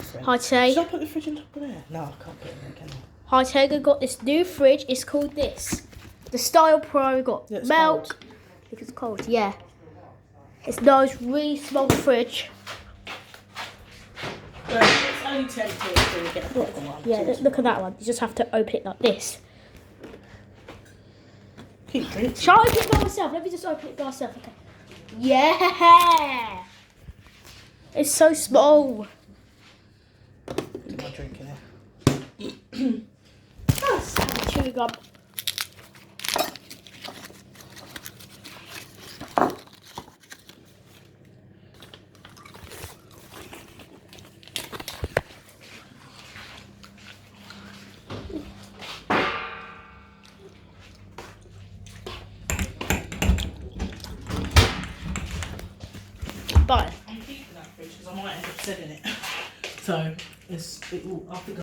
friend. Hi, Tay. Should I put the fridge on top of there? No, I can't put it there, can I? Hi, Tay. Got this new fridge. It's called this. The Style Pro. Got Yeah, it's milk. cold. Because it's cold, yeah. It's nice, really small fridge. Well, it's only 10 quid so you get a proper one. Yeah, look at that one. You just have to open it like this. Keep drinking. Shall I open it by myself? Let me just open it by myself. Okay. Yeah! It's so small. Am I drinking it? Oh, chewing gum. Bye. I'm keeping that fridge because I might end up selling it. So, it will, I think